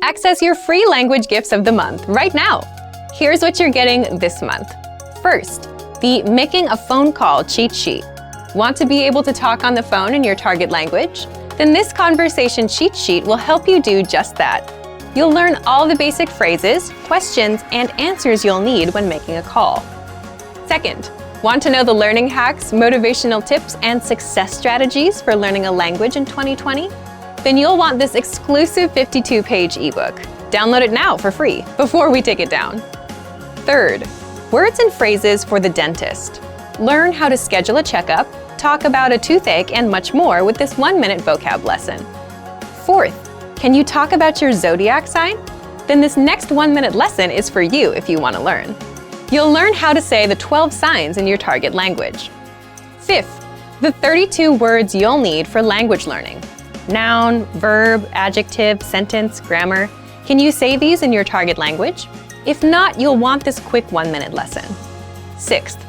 Access your free language gifts of the month right now. Here's what you're getting this month. First, the Making a Phone Call cheat sheet. Want to be able to talk on the phone in your target language? Then this conversation cheat sheet will help you do just that. You'll learn all the basic phrases, questions, and answers you'll need when making a call. Second, want to know the learning hacks, motivational tips, and success strategies for learning a language in 2020? Then you'll want this exclusive 52-page ebook. Download it now for free before we take it down. Third, words and phrases for the dentist. Learn how to schedule a checkup, talk about a toothache, and much more with this 1-minute vocab lesson. Fourth, can you talk about your zodiac sign? Then this next 1-minute lesson is for you if you want to learn. You'll learn how to say the 12 signs in your target language. Fifth, the 32 words you'll need for language learning. Noun, verb, adjective, sentence, grammar. Can you say these in your target language? If not, you'll want this quick 1-minute lesson. Sixth,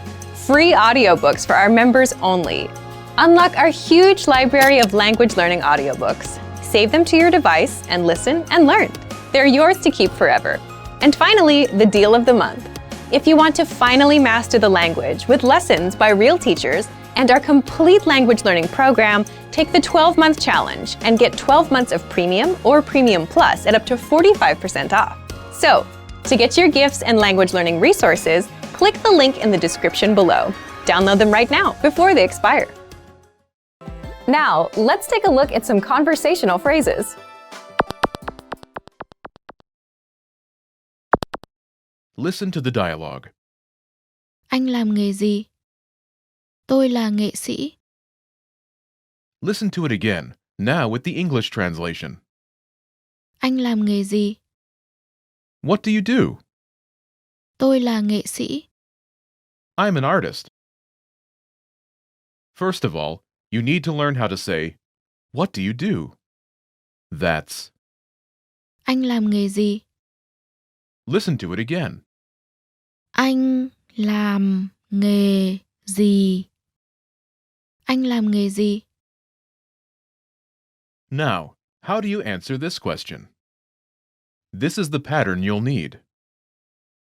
free audiobooks for our members only. Unlock our huge library of language learning audiobooks. Save them to your device and listen and learn. They're yours to keep forever. And finally, the deal of the month. If you want to finally master the language with lessons by real teachers and our complete language learning program, take the 12-month challenge and get 12 months of Premium or Premium Plus at up to 45% off. So, to get your gifts and language learning resources, click the link in the description below. Download them right now before they expire. Now, let's take a look at some conversational phrases. Listen to the dialogue. Anh làm nghề gì? Tôi là nghệ sĩ. Listen to it again, now with the English translation. Anh làm nghề gì? What do you do? Tôi là nghệ sĩ. I'm an artist. First of all, you need to learn how to say, what do you do? That's. Anh làm nghề gì? Listen to it again. Anh làm nghề gì? Anh làm nghề gì? Now, how do you answer this question? This is the pattern you'll need.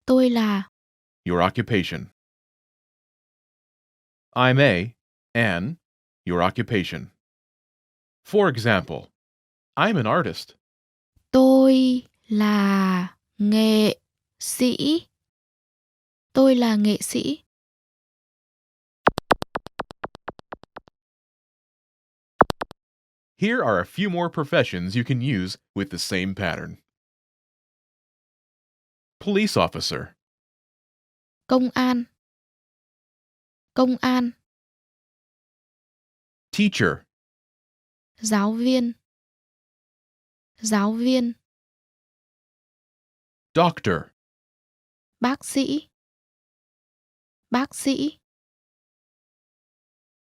Tôi là. Your occupation. I'm an, your occupation. For example, I'm an artist. Tôi là nghệ sĩ. Tôi là nghệ sĩ. Here are a few more professions you can use with the same pattern. Police officer. Công an. Công an. Teacher. Giáo viên. Giáo viên. Doctor. Bác sĩ. Bác sĩ.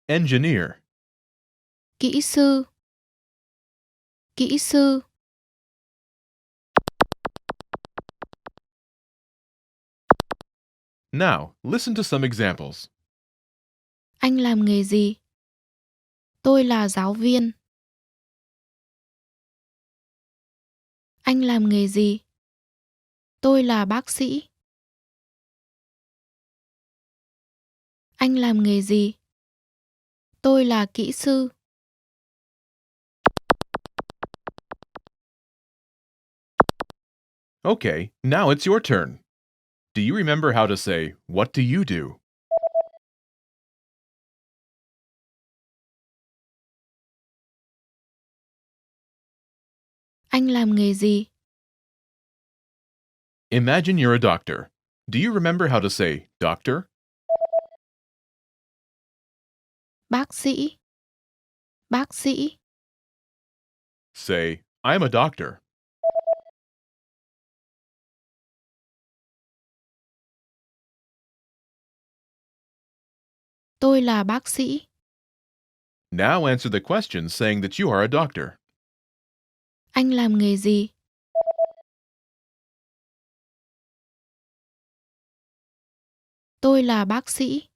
Engineer. Kỹ sư. Kỹ sư. Now, listen to some examples. Anh làm nghề gì? Tôi là giáo viên. Anh làm nghề gì? Tôi là bác sĩ. Anh làm nghề gì? Tôi là kỹ sư. Okay, now it's your turn. Do you remember how to say, what do you do? Anh làm nghề gì? Imagine you're a doctor. Do you remember how to say, doctor? Bác sĩ. Bác sĩ. Say, I'm a doctor. Tôi là bác sĩ. Now answer the question saying that you are a doctor. Anh làm nghề gì? Tôi là bác sĩ.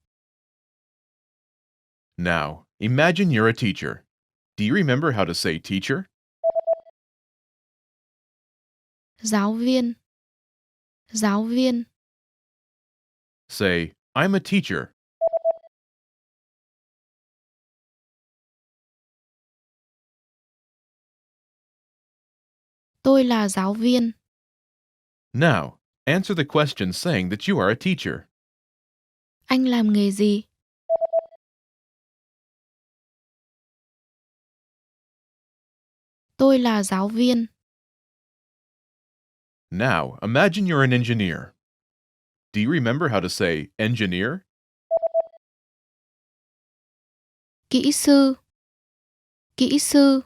Now, imagine you're a teacher. Do you remember how to say teacher? Giáo viên. Giáo viên. Say, I'm a teacher. Tôi là giáo viên. Now, answer the question saying that you are a teacher. Anh làm nghề gì? Tôi là giáo viên. Now, imagine you're an engineer. Do you remember how to say engineer? Kỹ sư. Kỹ sư.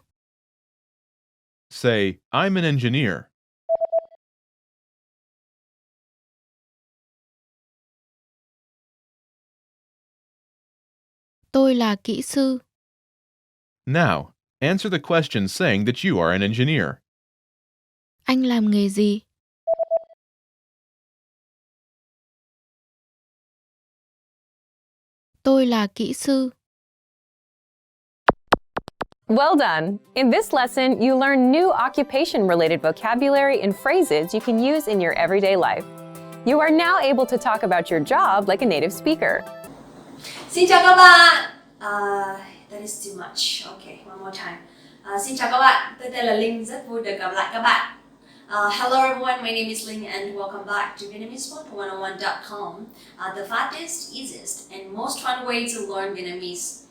Say, I'm an engineer. Tôi là kỹ sư. Now, answer the question saying that you are an engineer. Anh làm nghề gì? Tôi là kỹ sư. Well done! In this lesson, you learn new occupation-related vocabulary and phrases you can use in your everyday life. You are now able to talk about your job like a native speaker. Xin chào các bạn. That is too much. Okay, one more time. Xin chào các bạn. Tôi tên là Linh, rất vui được gặp lại các bạn. Hello everyone, my name is Linh and welcome back to VietnamesePod101.com, the fastest, easiest, and most fun way to learn Vietnamese.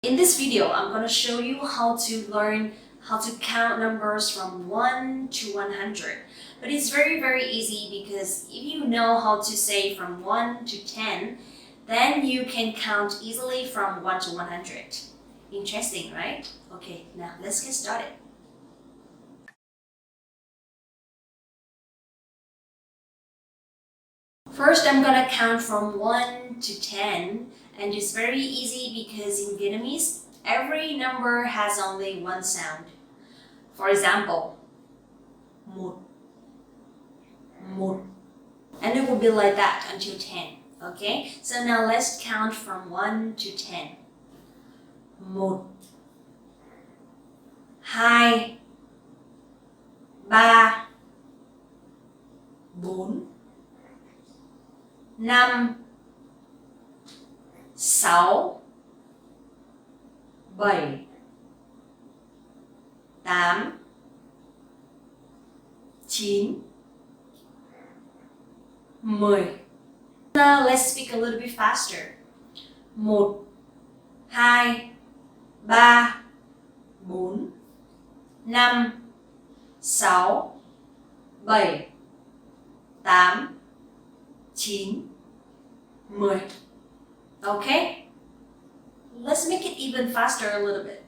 In this video, I'm going to show you how to learn how to count numbers from 1 to 100. But it's very easy because if you know how to say from 1 to 10, then you can count easily from 1 to 100. Interesting, right? Okay, now let's get started. First, I'm gonna count from 1 to 10, and it's very easy because in Vietnamese, every number has only one sound. For example, một, một, and it will be like that until 10. Okay, so now let's count from 1 to 10. 1, 2, 3, 4, 5, 6, 7, 8, 9, 10. Now let's speak a little bit faster. 1, 2, 3, 4, 5, 6, 7, 8, 9, 10. Okay? Let's make it even faster a little bit.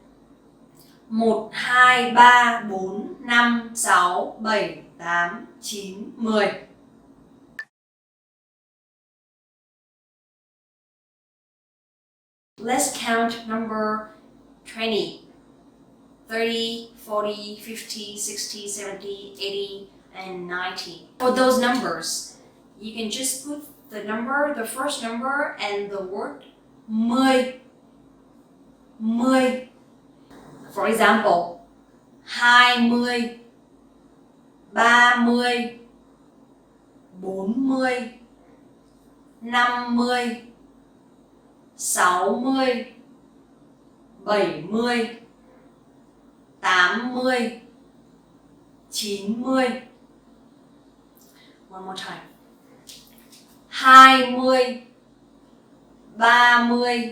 1, 2, 3, 4, 5, 6, 7, 8, 9, 10. Let's count number 20, 30, 40, 50, 60, 70, 80, and 90. For those numbers, you can just put the number, the first number, and the word 10. 10. For example, 20, 30, 40, 50, 60, 70, 80, 90. One more time. 20, 30,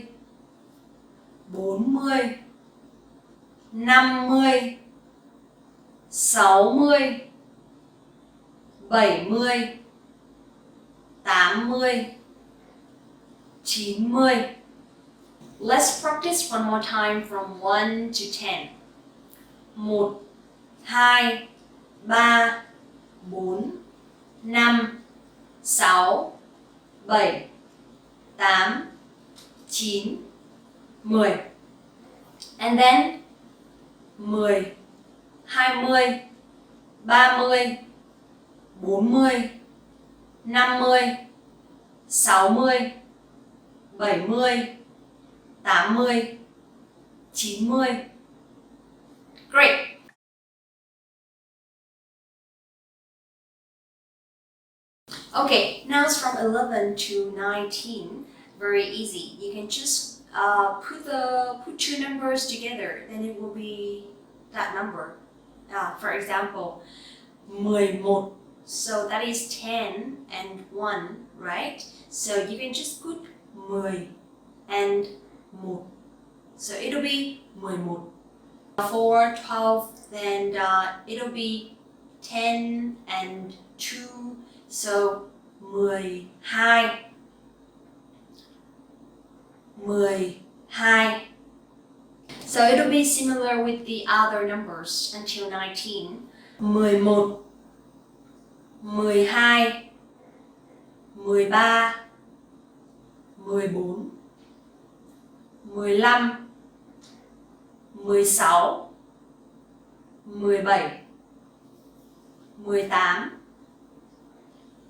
40, 50, 60, 70, 80, 90. Let's practice one more time from 1 to 10. 1, 2, 3, 4, 5, 6, 7, 8, 9, 10. And then 10, 20, 30, 40, 50, 60, 70, 80, 90, Great. Okay, nouns from 11 to 19. Very easy. You can just put two numbers together, then it will be that number. For example, 11. So that is 10 and 1, right? So you can just put 10 and 1. So it'll be 11. For 12, then it'll be 10 and 2. So 12. 12. So it'll be similar with the other numbers until 19. 11, 12, 13, 14, 15, 16, 17, 18,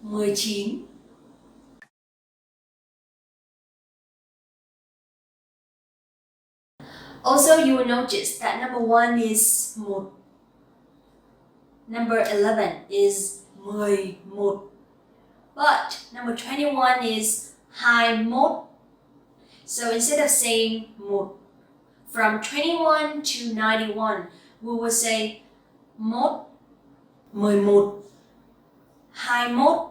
19. Also, you will notice that number 1 is 1. Number 11 is 11. But number 21 is 21. So instead of saying 1, from 21 to 91, we will say 1, 11, 21, 31,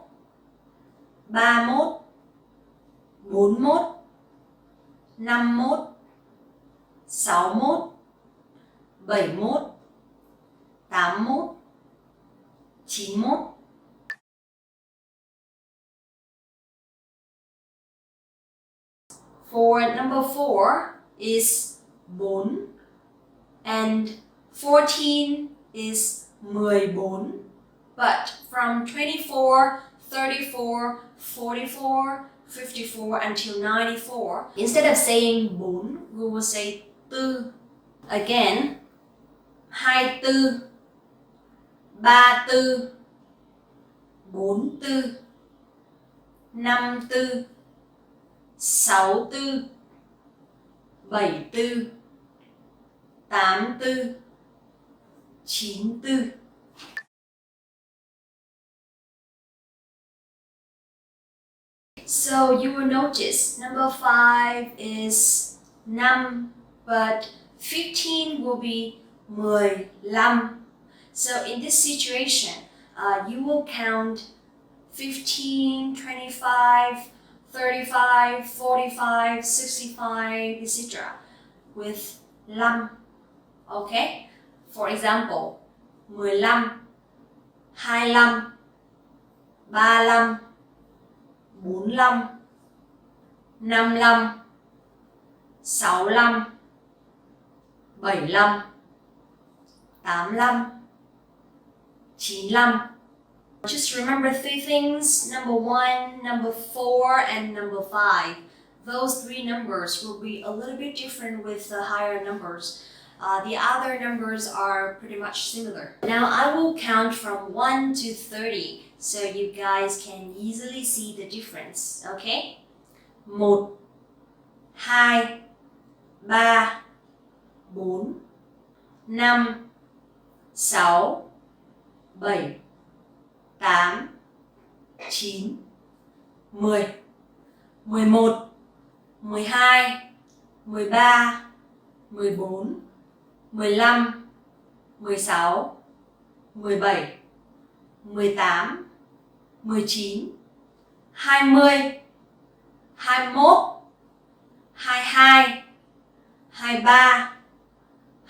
41, 51, 61, 71, 81, 91. For number 4 is 4 and 14 is 14. But from 24, 34, 44, 54 until 94, instead of saying 4, we will say 4. Again, 24, 34, 44, 54, 54, 64, 74, 84, 94. So you will notice number 5 is 5, but 15 will be 15. So in this situation, you will count 15, 25, 35, 45, 65, etc. with 5. Okay? For example, 15, 25, 35, 45, 55, 65, 75, 85, 95. Just remember 3 things, number 1, number 4, and number 5. Those 3 numbers will be a little bit different with the higher numbers. The other numbers are pretty much similar. Now I will count from 1 to 30 so you guys can easily see the difference, okay? 1, 2, 3, 4, 5, 6, 7, 8, 9, 10, 11, 12, 13, 14, 15, 16, 17, 18, 19,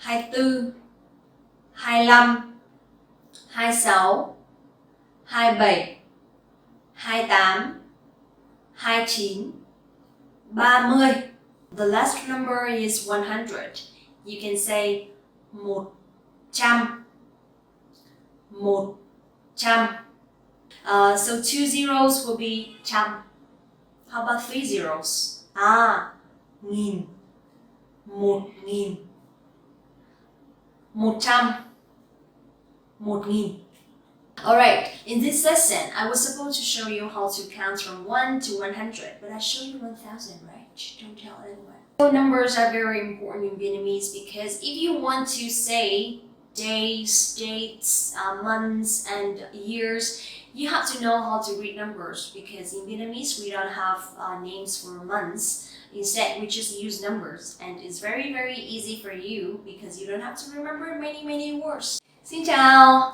20, 21, 22, 23, 24, 25, 26, 27, 28, 29, 30. The last number is 100. You can say 100, 100. So 2 zeros will be trăm. How about 3 zeros? Nghìn, 1.000, 100, 1.000. Alright, in this lesson, I was supposed to show you how to count from 1 to 100, but I showed you 1000, right? Don't tell anyone. So numbers are very important in Vietnamese because if you want to say days, dates, months, and years, you have to know how to read numbers, because in Vietnamese we don't have names for months. Instead, we just use numbers, and it's very easy for you because you don't have to remember many words. Xin chào,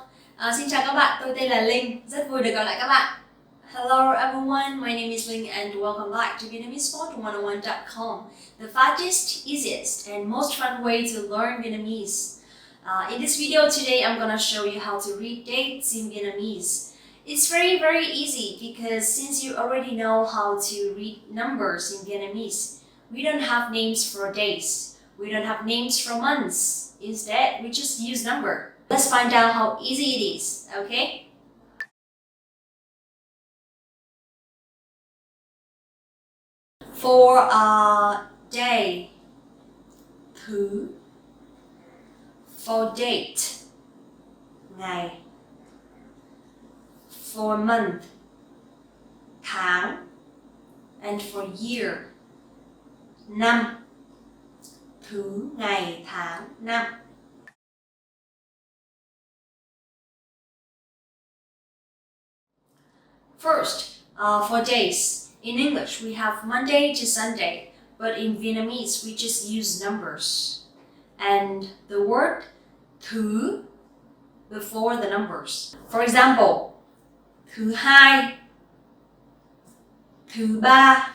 xin chào các bạn, tôi tên là Linh, rất vui được gặp lại các bạn. Hello everyone, my name is Ling and welcome back to VietnameseSpot101.com, the fastest, easiest and most fun way to learn Vietnamese. In this video today, I'm gonna show you how to read dates in Vietnamese. It's very easy because since you already know how to read numbers in Vietnamese, we don't have names for days. We don't have names for months. Instead, we just use number. Let's find out how easy it is, okay? For a day, thứ. For date, ngày. For month, tháng. And for year, năm. Thứ, ngày, tháng, năm. First, for days. In English, we have Monday to Sunday, but in Vietnamese, we just use numbers. And the word thứ before the numbers. For example, thứ hai, thứ ba,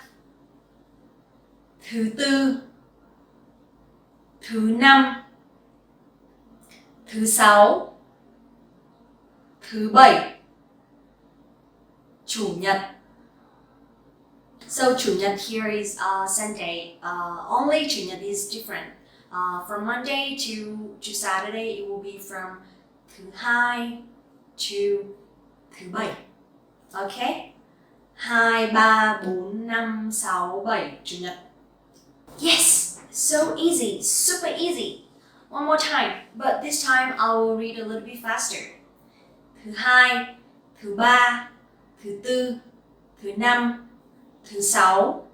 thứ tư, thứ năm, thứ sáu, thứ bảy, chủ nhật. So chủ nhật here is Sunday. Only chủ nhật is different. From Monday to Saturday, it will be from thứ hai to thứ bảy. Okay? 2, 3, 4, 5, 6, 7, chủ nhật. Yes! So easy, super easy. One more time, but this time I will read a little bit faster. Thứ hai, thứ ba, thứ tư, thứ năm, thứ sáu,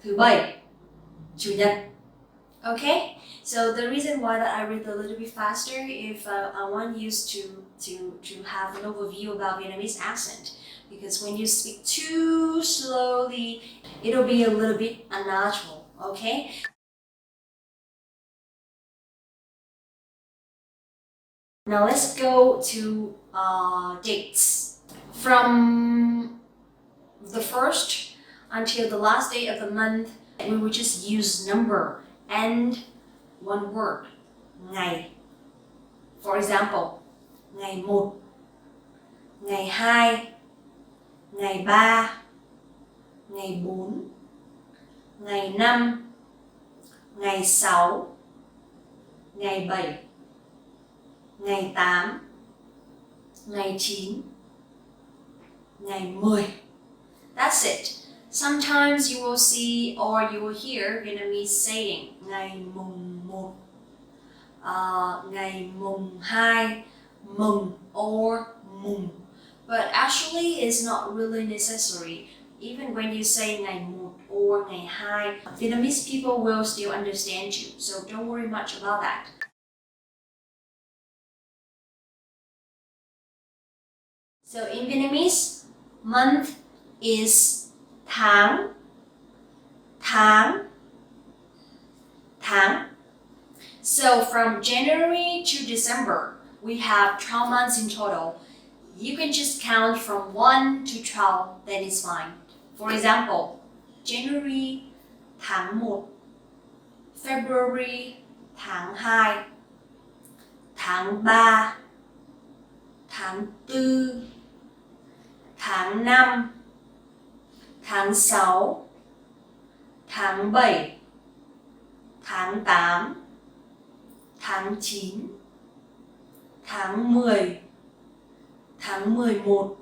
thứ bảy, chủ nhật. Okay? So the reason why that I read a little bit faster, if I want you to have an overview about Vietnamese accent, because when you speak too slowly, it'll be a little bit unnatural. Okay? Now let's go to dates. From the first until the last day of the month, we will just use number and one word, ngày. For example, ngày 1, ngày 2, ngày 3, ngày 4, ngày 5, ngày 6, ngày 7, ngày 8, ngày 9, ngày 10. That's it. Sometimes you will see or you will hear Vietnamese saying ngày mùng 1, ngày mùng 2, mùng or mùng. But actually it's not really necessary. Even when you say ngày 1 or ngày 2, Vietnamese people will still understand you. So don't worry much about that. So in Vietnamese, month is tháng, tháng, tháng. So from January to December, we have 12 months in total. You can just count from 1 to 12, then it's fine. For example, January, tháng 1, February, tháng 2, tháng 3, tháng 4, tháng 5, tháng 6, tháng 7, tháng 8, tháng 9, tháng 10, tháng 11, tháng 12.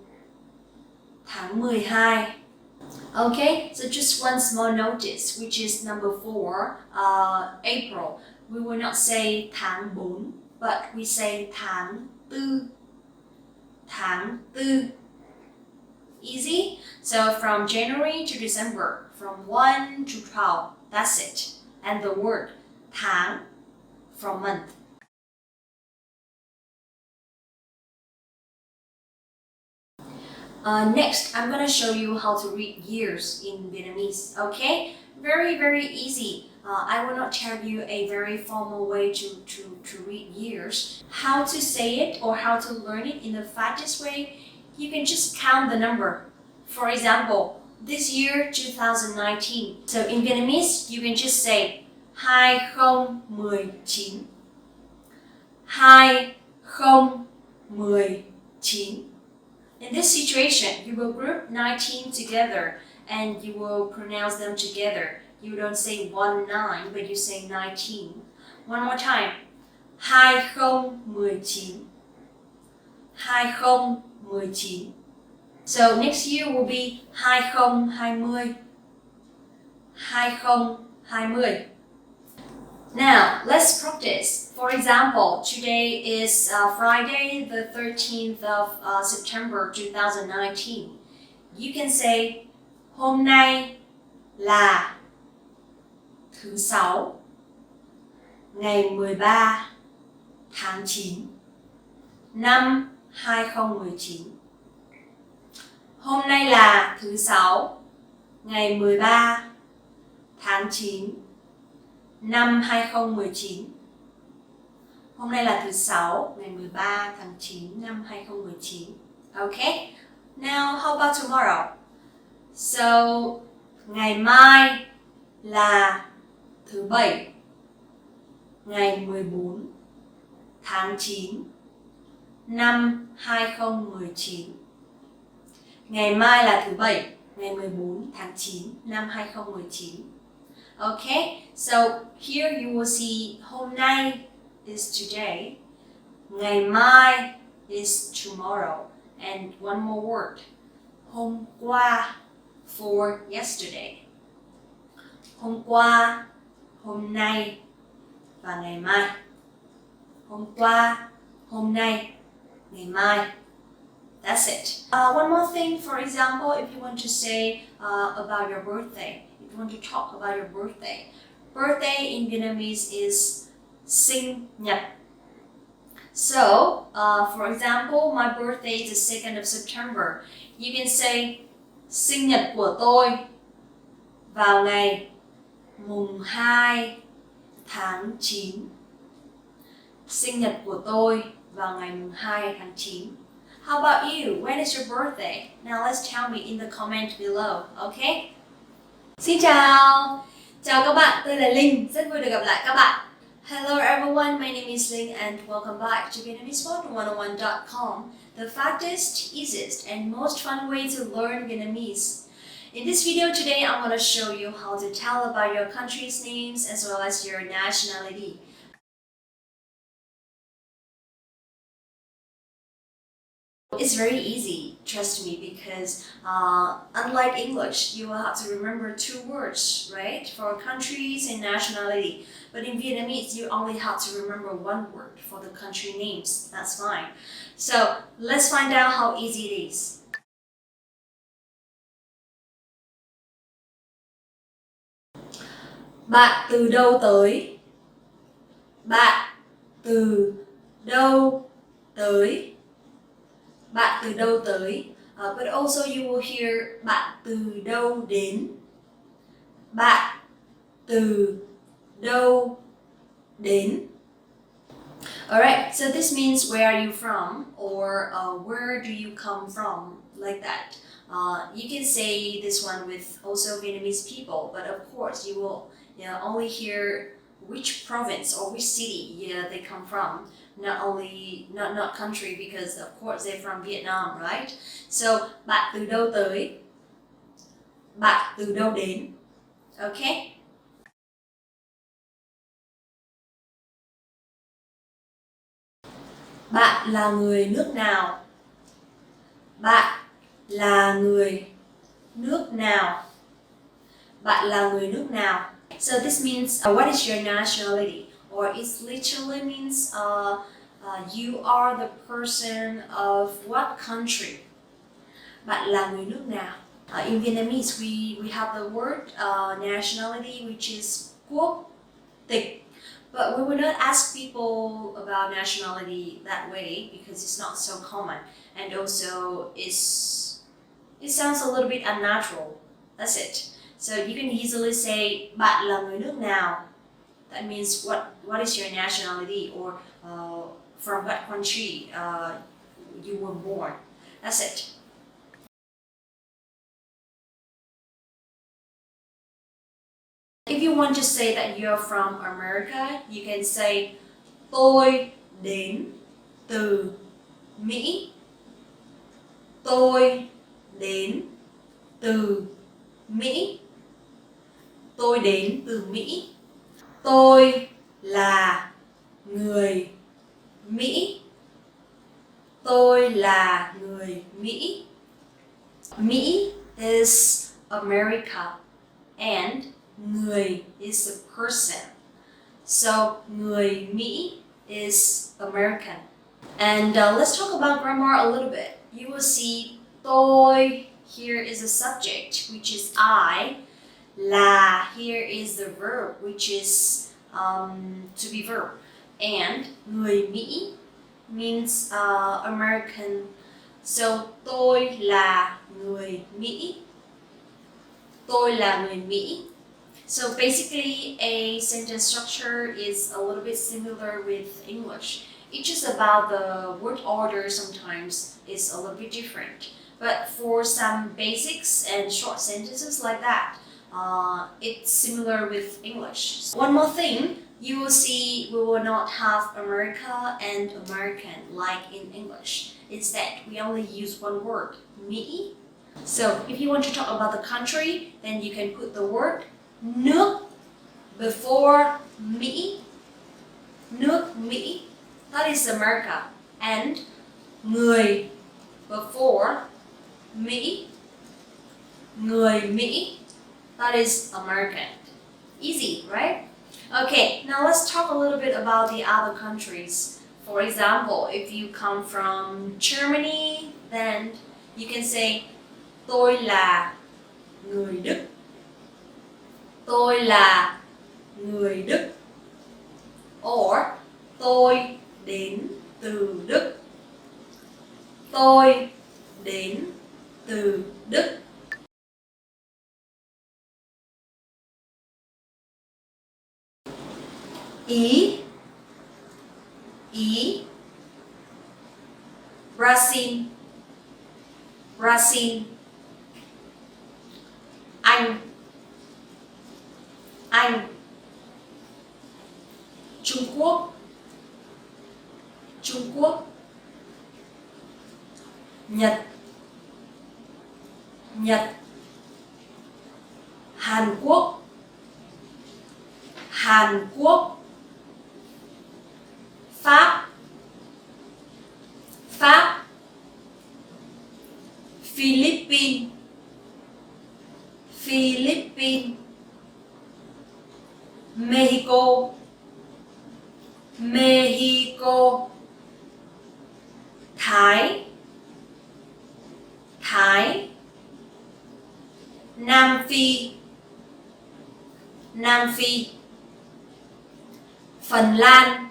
Okay, so just one small notice, which is number 4, April. We will not say tháng 4, but we say tháng 4, tháng 4. Easy? So from January to December, from 1 to 12, that's it. And the word tháng from month. Next, I'm gonna show you how to read years in Vietnamese. Okay, very easy. I will not tell you a very formal way to read years. How to say it or how to learn it in the fastest way, you can just count the number. For example, this year 2019. So in Vietnamese, you can just say 2019. 2019. In this situation, you will group 19 together and you will pronounce them together. You don't say 19, but you say 19. One more time. 2019. 2019. So next year will be 2020. 2020. Now, let's practice. For example, today is Friday, the 13th of September 2019. You can say, hôm nay là thứ Sáu, ngày 13 tháng 9, năm 2019. Hôm nay là thứ Sáu, ngày 13 tháng 9, năm 2019. Hôm nay là thứ Sáu, ngày 13 tháng 9 năm 2019. Okay? Now, how about tomorrow? So, ngày mai là thứ Bảy, ngày 14 tháng 9 năm 2019. Ngày mai là thứ Bảy, ngày 14 tháng 9 năm 2019. Okay, so here you will see hôm nay is today, ngày mai is tomorrow, and one more word, hôm qua for yesterday. Hôm qua, hôm nay và ngày mai. Hôm qua, hôm nay, ngày mai. That's it. One more thing, for example, if you want to say about your birthday, if you want to talk about your birthday. Birthday in Vietnamese is sinh nhật. So, for example, my birthday is the 2nd of September. You can say sinh nhật của tôi vào ngày mùng 2 tháng 9. Sinh nhật của tôi vào ngày mùng 2 tháng 9. How about you? When is your birthday? Now let's tell me in the comment below, okay? Xin chào! Chào các bạn, tôi là Linh, rất vui được gặp lại các bạn. Hello everyone, my name is Linh and welcome back to VietnamesePod101.com, the fastest, easiest and most fun way to learn Vietnamese. In this video today, I'm going to show you how to tell about your country's names as well as your nationality. It's very easy, trust me, because unlike English, you will have to remember 2 words, right, for countries and nationality. But in Vietnamese, you only have to remember 1 word for the country names. That's fine. So let's find out how easy it is. Bạn từ đâu tới? Bạn từ đâu tới? Bạn từ đâu tới? But also you will hear bạn từ đâu đến? Bạn từ đâu đến? Alright, so this means where are you from or where do you come from, like that. You can say this one with also Vietnamese people, but of course you will only hear which province or which city they come from. Not country, because of course they're from Vietnam, right? So, bạn từ đâu tới? Bạn từ đâu đến? Okay? Bạn là người nước nào? Bạn là người nước nào? Bạn là người nước nào? So this means what is your nationality? Or it literally means you are the person of what country? Bạn là người nước nào? In Vietnamese, we have the word nationality, which is quốc tịch. But we will not ask people about nationality that way because it's not so common. And also, it's It sounds a little bit unnatural. That's it. So you can easily say bạn là người nước nào. That means what is your nationality, or from what country you were born. That's it. If you want to say that you're from America, you can say tôi đến từ Mỹ. Tôi đến từ Mỹ. Tôi đến từ Mỹ. Tôi là người Mỹ. Tôi là người Mỹ. Mỹ is America and người is a person. So người Mỹ is American. And let's talk about grammar a little bit. You will see tôi here is a subject, which is I. Là here is the verb, which is to be verb. And người Mỹ means American. So tôi là người Mỹ. Tôi là người Mỹ. So basically a sentence structure is a little bit similar with English. It's just about the word order sometimes is a little bit different. But for some basics and short sentences like that, it's similar with English. One more thing, you will see we will not have America and American like in English. Instead, we only use one word, Mỹ. So if you want to talk about the country, then you can put the word nước before Mỹ. Nước Mỹ, that is America. And người before Mỹ. Người Mỹ, that is American. Easy, right? Okay, now let's talk a little bit about the other countries. For example, if you come from Germany, then you can say tôi là người Đức. Tôi là người Đức. Or tôi đến từ Đức. Tôi đến từ Đức. Ý. Ý. Brazil. Brazil. Anh. Anh. Trung Quốc. Trung Quốc. Nhật. Nhật. Hàn Quốc. Hàn Quốc. Pháp. Pháp. Philippines. Philippines. Mexico. Mexico. Thái. Thái. Nam Phi. Nam Phi. Phần Lan.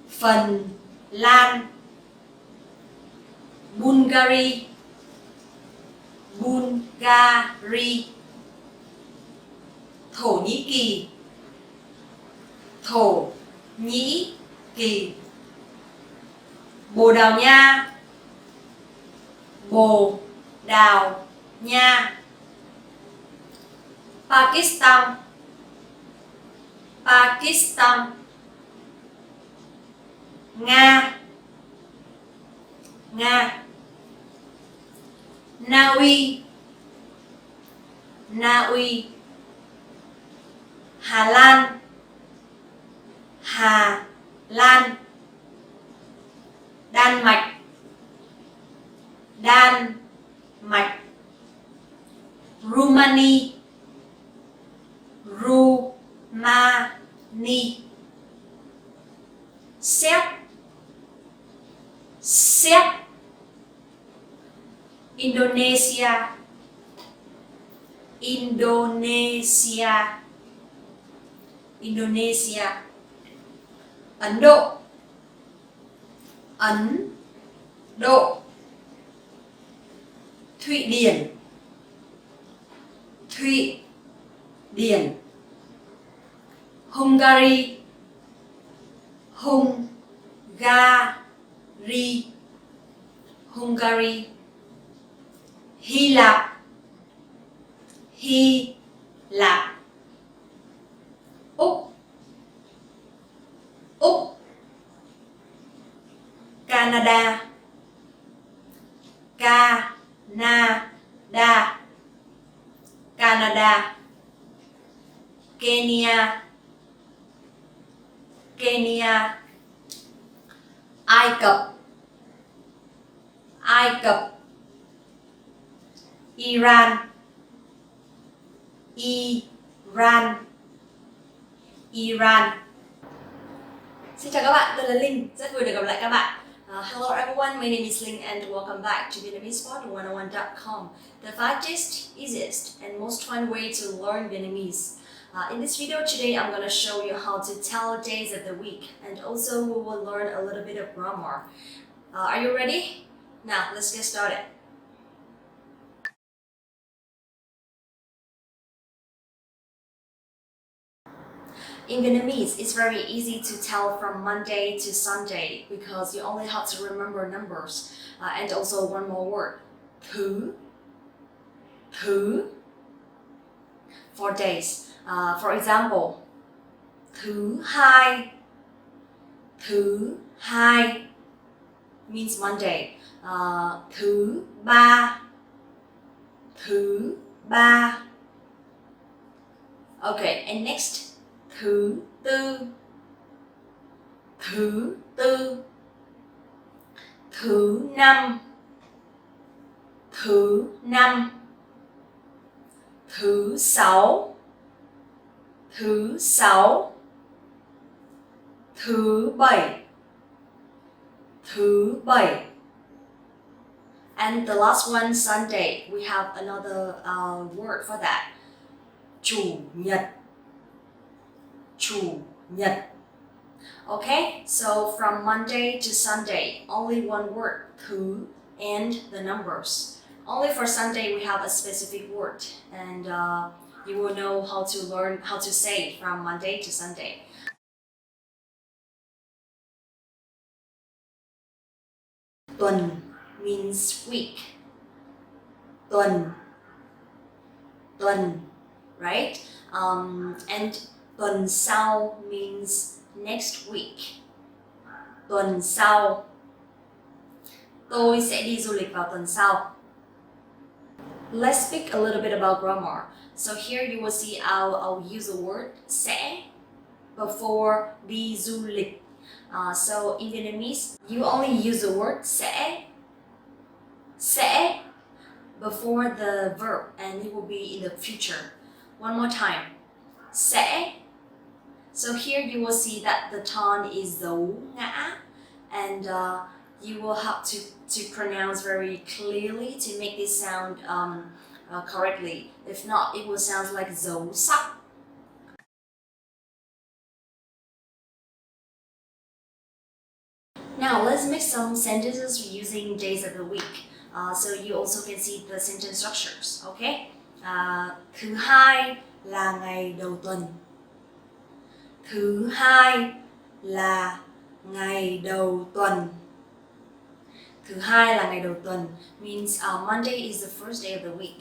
Phần Lan. Bulgaria. Bulgaria. Thổ Nhĩ Kỳ. Thổ Nhĩ Kỳ. Bồ Đào Nha. Bồ Đào Nha. Pakistan. Pakistan. Nga. Nga. Na Uy. Na Uy. Hà Lan. Hà Lan. Đan Mạch. Đan Mạch. Rumani. Rumani. Séc. Séc. Indonesia. Indonesia. Indonesia. Ấn Độ. Ấn Độ. Thụy Điển. Thụy Điển. Hungary. Hungary. Hungary. Hy Lạp. Hy Lạp. Úc. Úc. Canada. Canada. Canada. Kenya. Kenya. Ai Cập. Ai Cập. Iran. Iran. Iran. Xin chào các bạn, tôi là Linh, rất vui được gặp lại các bạn. Hello everyone, my name is Linh and welcome back to VietnamesePod101.com, the fastest, easiest and most fun way to learn Vietnamese. In this video today, I'm going to show you how to tell days of the week, and also we will learn a little bit of grammar. Are you ready? Now let's get started. In Vietnamese, it's very easy to tell from Monday to Sunday because you only have to remember numbers. And also one more word, thứ, for days. For example, thứ hai means Monday. Thứ ba. Okay, and next, thứ tư. Thứ năm. Thứ sáu. Thứ bảy. And the last one, Sunday, we have another word for that. Chủ nhật. Okay, so from Monday to Sunday, only one word, thứ, and the numbers. Only for Sunday we have a specific word, and you will know how to learn how to say from Monday to Sunday. Tuần means week. Tuần, right? And tuần sau means next week. Tuần sau. Tôi sẽ đi du lịch vào tuần sau. Let's speak a little bit about grammar. So here you will see I'll use the word sẽ before đi du lịch. So in Vietnamese, you only use the word sẽ before the verb, and it will be in the future. One more time. Sẽ. So here you will see that the tone is dấu ngã, and you will have to pronounce very clearly to make this sound correctly. If not, it will sound like dấu sắc. Now let's make some sentences using days of the week. So you also can see the sentence structures. Okay? Thứ hai là ngày đầu tuần. Thứ hai là ngày đầu tuần. Thứ hai là ngày đầu tuần means Monday is the first day of the week.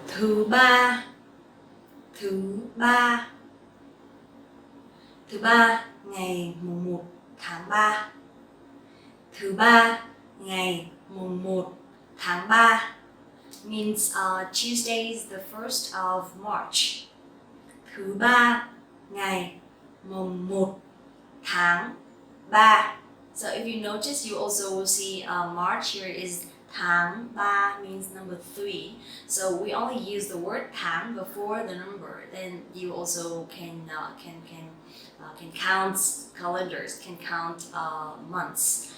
Thứ ba. Thứ ba ngày mùng 1 tháng 3. Thứ ba ngày mùng 1 tháng 3 means Tuesday is the 1st of March. Thứ ba ngày mùng 1 tháng 3. So if you notice, you also will see March here is tháng 3 means number 3. So we only use the word tháng before the number. Then you also can count calendars, can count months.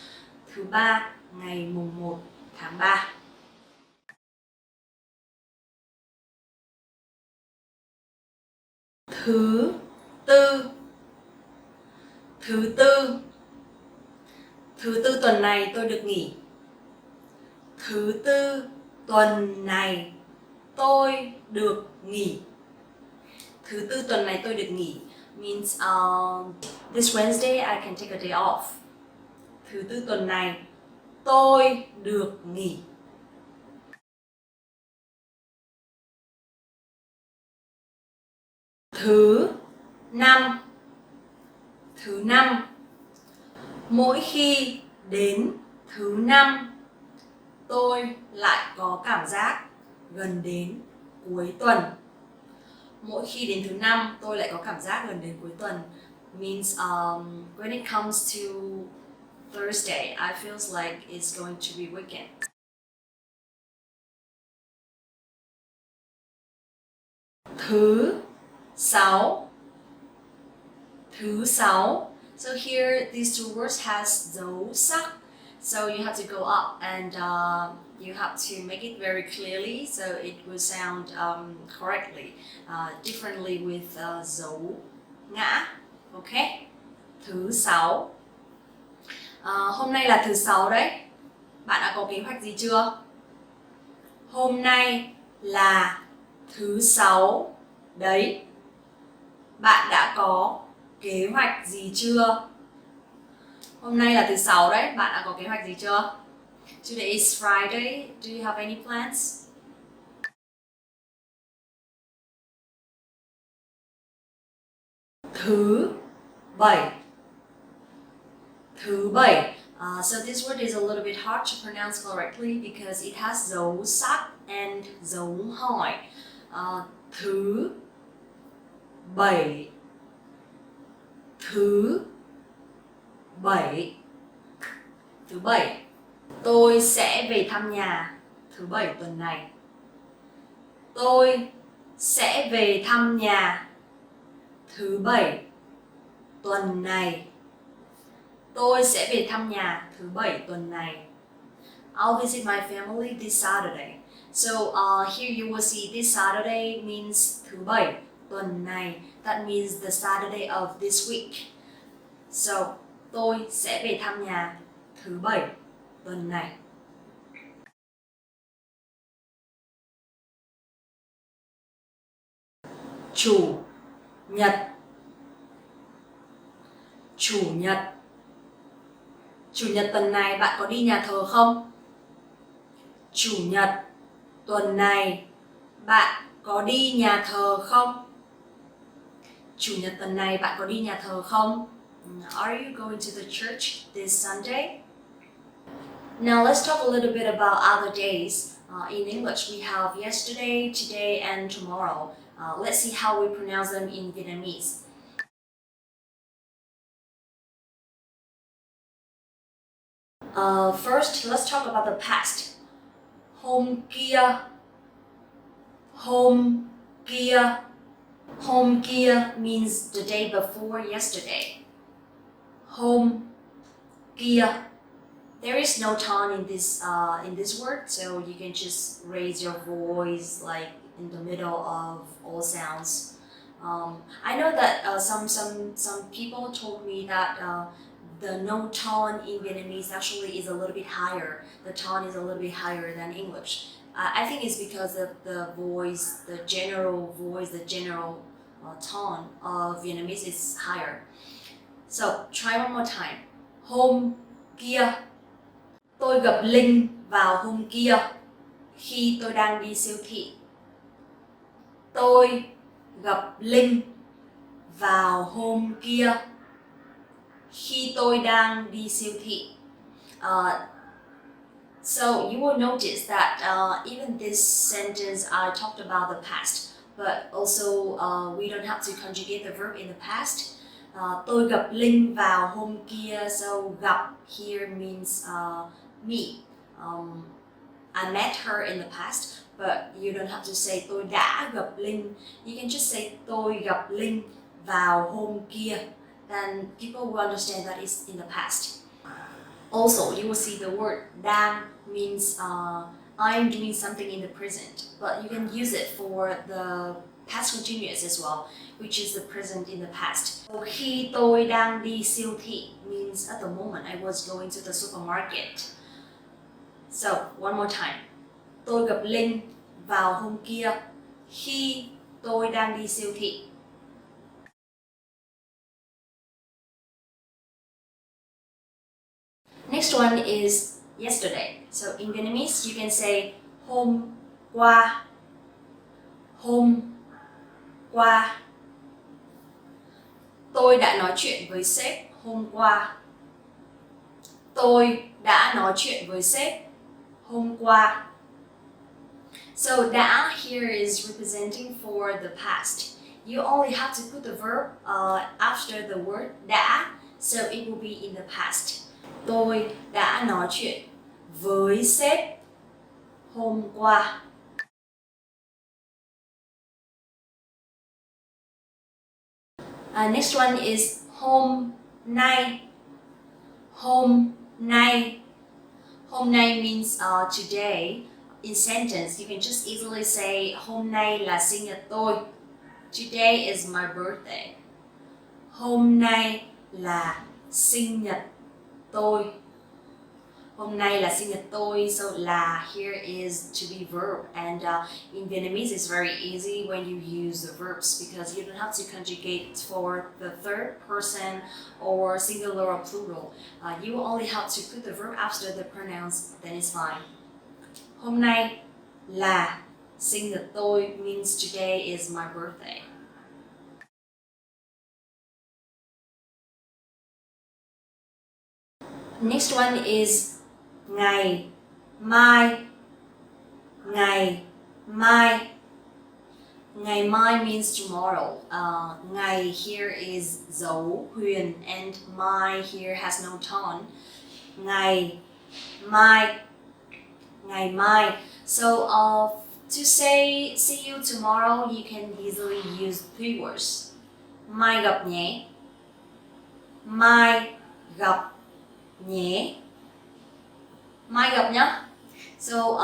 Thứ ba ngày mùng 1 tháng 3. Thứ tư. Thứ tư tuần này tôi được nghỉ. Thứ tư tuần này tôi được nghỉ. Thứ tư tuần này tôi được nghỉ means this Wednesday I can take a day off. Thứ tư tuần này tôi được nghỉ. Thứ năm. Thứ năm. Mỗi khi đến thứ năm, tôi lại có cảm giác gần đến cuối tuần. Mỗi khi đến thứ năm, tôi lại có cảm giác gần đến cuối tuần means when it comes to Thursday, I feels like it's going to be weekend. Thứ sáu. Thứ sáu. So here, these two words has dấu sắc. So you have to go up and you have to make it very clearly so it will sound correctly, differently with dấu ngã. Okay? Thứ sáu. Hôm nay là thứ sáu đấy. Bạn đã có kế hoạch gì chưa? Hôm nay là thứ sáu đấy. Bạn đã có kế hoạch gì chưa? Hôm nay là thứ sáu đấy. Bạn đã có kế hoạch gì chưa? Today is Friday. Do you have any plans? Thứ bảy. Thứ bảy. So this word is a little bit hard to pronounce correctly because it has dấu sắc and dấu hỏi. Thứ bảy. Thứ bảy. Thứ bảy. Tôi sẽ về thăm nhà thứ bảy tuần này. Tôi sẽ về thăm nhà thứ bảy tuần này. Tôi sẽ về thăm nhà thứ bảy tuần này. I'll visit my family this Saturday. So here you will see this Saturday means thứ bảy tuần này. That means the Saturday of this week. So tôi sẽ về thăm nhà thứ bảy tuần này. Chủ nhật. Chủ nhật. Chủ nhật tuần này bạn có đi nhà thờ không? Chủ nhật tuần này bạn có đi nhà thờ không? Chủ nhật tuần này bạn có đi nhà thờ không? Are you going to the church this Sunday? Now let's talk a little bit about other days. In English we have yesterday, today and tomorrow. Let's see how we pronounce them in Vietnamese. First, let's talk about the past. Hôm kia. Hôm kia. Hôm kia means the day before yesterday. Hôm kia. There is no tone in this word, so you can just raise your voice like in the middle of all sounds. I know that some people told me that the no tone in Vietnamese actually is a little bit higher. The tone is a little bit higher than English. I think it's because of the voice, the general tone of Vietnamese is higher. So try one more time. Hôm kia. Tôi gặp Linh vào hôm kia khi tôi đang đi siêu thị. Tôi gặp Linh vào hôm kia khi tôi đang đi siêu thị. So you will notice that even this sentence I talked about the past, but also we don't have to conjugate the verb in the past. Tôi gặp Linh vào hôm kia, so gặp here means meet. I met her in the past, but you don't have to say tôi đã gặp Linh. You can just say tôi gặp Linh vào hôm kia. Then people will understand that it's in the past. Also, you will see the word đang means I'm doing something in the present, but you can use it for the past continuous as well, which is the present in the past. So, khi tôi đang đi siêu thị means at the moment I was going to the supermarket. So, one more time. Tôi gặp Linh vào hôm kia khi tôi đang đi siêu thị. Next one is yesterday. So in Vietnamese, you can say hôm qua, hôm qua. Tôi đã nói chuyện với sếp hôm qua. Tôi đã nói chuyện với sếp hôm qua. So đã here is representing for the past. You only have to put the verb after the word đã, so it will be in the past. Tôi đã nói chuyện với sếp hôm qua. Next one is hôm nay. Hôm nay. Hôm nay means today. In sentence, you can just easily say hôm nay là sinh nhật tôi. Today is my birthday. Hôm nay là sinh nhật tôi. Hôm nay là sinh nhật tôi. So là here is to be verb, and in Vietnamese it's very easy when you use the verbs because you don't have to conjugate for the third person or singular or plural. You only have to put the verb after the pronouns, then it's fine. Hôm nay là sinh nhật tôi means today is my birthday. Next one is ngày mai. Ngày mai. Ngày mai means tomorrow. Ngày here is dấu huyền and mai here has no tone. Ngày mai. Ngày mai. So to say see you tomorrow, you can easily use three words. Mai gặp nhé. Mai gặp nhé. Mai gặp nhá. So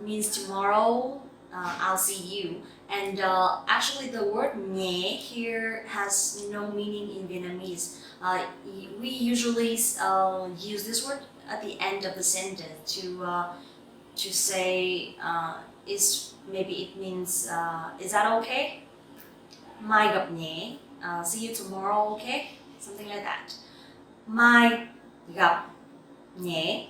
means tomorrow I'll see you. And actually the word nhé here has no meaning in Vietnamese. We usually use this word at the end of the sentence to say maybe it means is that okay? Mai gặp nhé. See you tomorrow, okay? Something like that. Mai gặp nhé.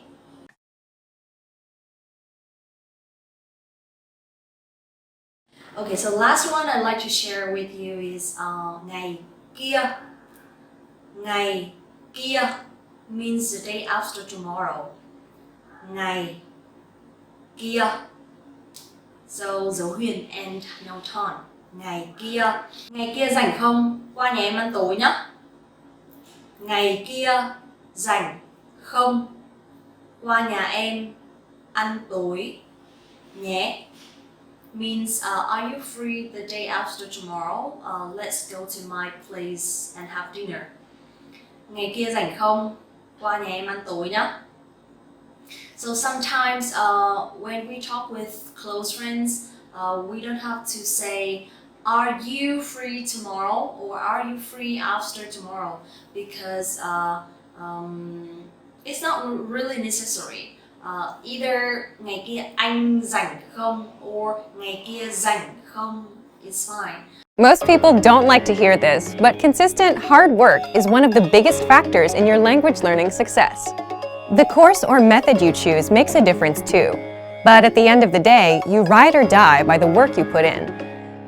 Okay, so last one I'd like to share with you is ngày kia. Ngày kia means the day after tomorrow. Ngày kia. So dấu huyền and no tone. Ngày kia. Ngày kia rảnh không? Qua nhà em ăn tối nhá. Ngày kia rảnh không? Qua nhà em ăn tối nhé. Means are you free the day after tomorrow? Let's go to my place and have dinner. Ngày kia rảnh không? Qua nhà em ăn tối nhá. So sometimes when we talk with close friends, we don't have to say, are you free tomorrow or are you free after tomorrow? Because it's not really necessary. Either ngày kia anh rảnh không or ngày kia rảnh không, it's fine. Most people don't like to hear this, but consistent hard work is one of the biggest factors in your language learning success. The course or method you choose makes a difference too, but at the end of the day, you ride or die by the work you put in.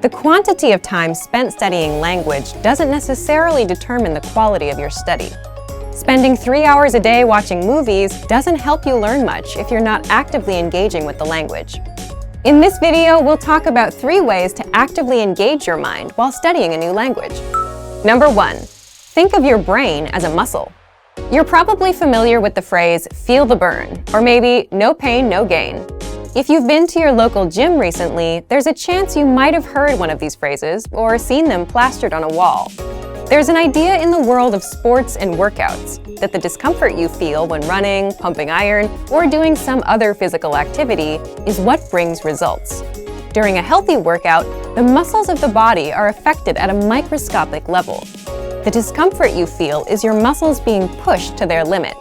The quantity of time spent studying language doesn't necessarily determine the quality of your study. Spending 3 hours a day watching movies doesn't help you learn much if you're not actively engaging with the language. In this video, we'll talk about 3 ways to actively engage your mind while studying a new language. Number 1, think of your brain as a muscle. You're probably familiar with the phrase, feel the burn, or maybe no pain, no gain. If you've been to your local gym recently, there's a chance you might have heard one of these phrases or seen them plastered on a wall. There's an idea in the world of sports and workouts that the discomfort you feel when running, pumping iron, or doing some other physical activity is what brings results. During a healthy workout, the muscles of the body are affected at a microscopic level. The discomfort you feel is your muscles being pushed to their limit.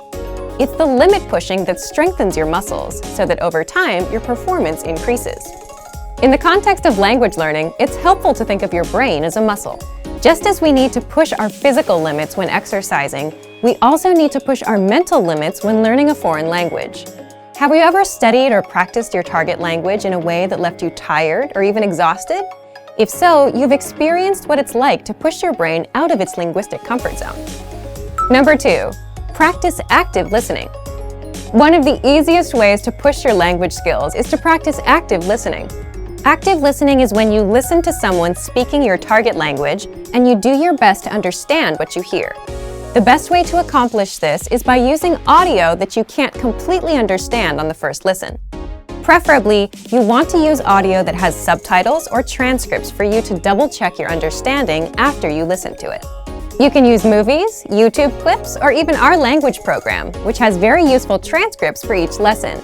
It's the limit pushing that strengthens your muscles, so that over time, your performance increases. In the context of language learning, it's helpful to think of your brain as a muscle. Just as we need to push our physical limits when exercising, we also need to push our mental limits when learning a foreign language. Have you ever studied or practiced your target language in a way that left you tired or even exhausted? If so, you've experienced what it's like to push your brain out of its linguistic comfort zone. Number 2, practice active listening. One of the easiest ways to push your language skills is to practice active listening. Active listening is when you listen to someone speaking your target language and you do your best to understand what you hear. The best way to accomplish this is by using audio that you can't completely understand on the first listen. Preferably, you want to use audio that has subtitles or transcripts for you to double-check your understanding after you listen to it. You can use movies, YouTube clips, or even our language program, which has very useful transcripts for each lesson.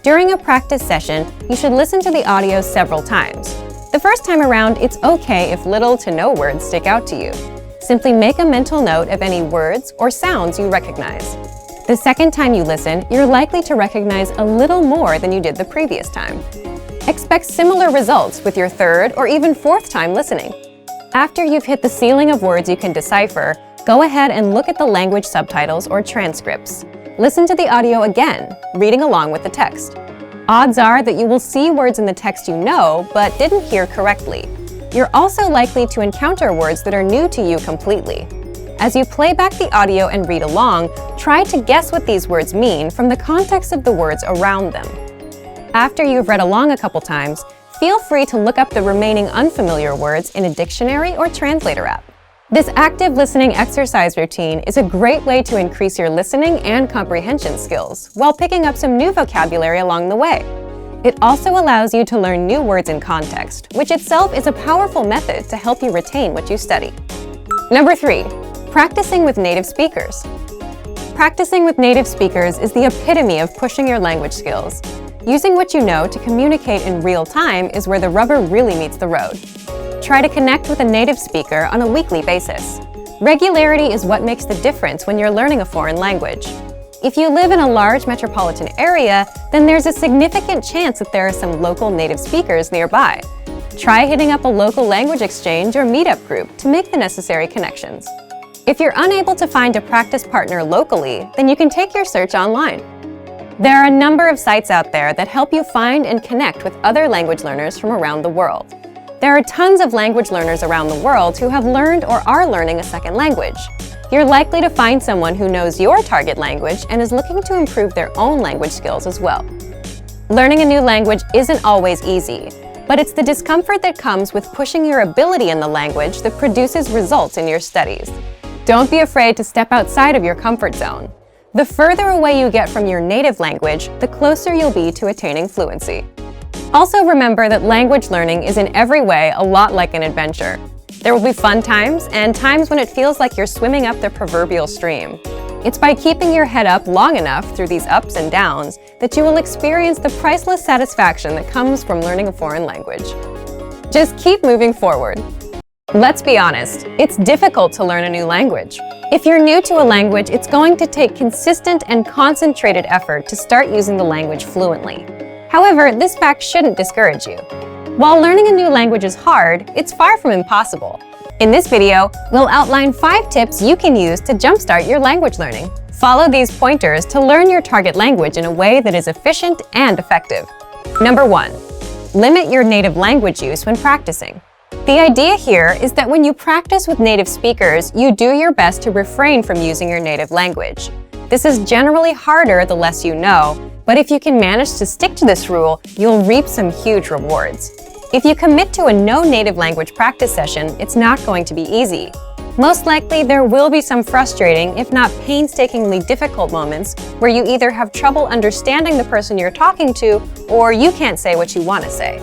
During a practice session, you should listen to the audio several times. The first time around, it's okay if little to no words stick out to you. Simply make a mental note of any words or sounds you recognize. The second time you listen, you're likely to recognize a little more than you did the previous time. Expect similar results with your third or even fourth time listening. After you've hit the ceiling of words you can decipher, go ahead and look at the language subtitles or transcripts. Listen to the audio again, reading along with the text. Odds are that you will see words in the text you know but didn't hear correctly. You're also likely to encounter words that are new to you completely. As you play back the audio and read along, try to guess what these words mean from the context of the words around them. After you've read along a couple times, feel free to look up the remaining unfamiliar words in a dictionary or translator app. This active listening exercise routine is a great way to increase your listening and comprehension skills while picking up some new vocabulary along the way. It also allows you to learn new words in context, which itself is a powerful method to help you retain what you study. Number 3, practicing with native speakers. Practicing with native speakers is the epitome of pushing your language skills. Using what you know to communicate in real time is where the rubber really meets the road. Try to connect with a native speaker on a weekly basis. Regularity is what makes the difference when you're learning a foreign language. If you live in a large metropolitan area, then there's a significant chance that there are some local native speakers nearby. Try hitting up a local language exchange or meetup group to make the necessary connections. If you're unable to find a practice partner locally, then you can take your search online. There are a number of sites out there that help you find and connect with other language learners from around the world. There are tons of language learners around the world who have learned or are learning a second language. You're likely to find someone who knows your target language and is looking to improve their own language skills as well. Learning a new language isn't always easy, but it's the discomfort that comes with pushing your ability in the language that produces results in your studies. Don't be afraid to step outside of your comfort zone. The further away you get from your native language, the closer you'll be to attaining fluency. Also remember that language learning is in every way a lot like an adventure. There will be fun times and times when it feels like you're swimming up the proverbial stream. It's by keeping your head up long enough through these ups and downs that you will experience the priceless satisfaction that comes from learning a foreign language. Just keep moving forward. Let's be honest, it's difficult to learn a new language. If you're new to a language, it's going to take consistent and concentrated effort to start using the language fluently. However, this fact shouldn't discourage you. While learning a new language is hard, it's far from impossible. In this video, we'll outline 5 tips you can use to jumpstart your language learning. Follow these pointers to learn your target language in a way that is efficient and effective. Number 1. Limit your native language use when practicing. The idea here is that when you practice with native speakers, you do your best to refrain from using your native language. This is generally harder the less you know, but if you can manage to stick to this rule, you'll reap some huge rewards. If you commit to a no native language practice session, it's not going to be easy. Most likely, there will be some frustrating, if not painstakingly difficult moments where you either have trouble understanding the person you're talking to or you can't say what you want to say.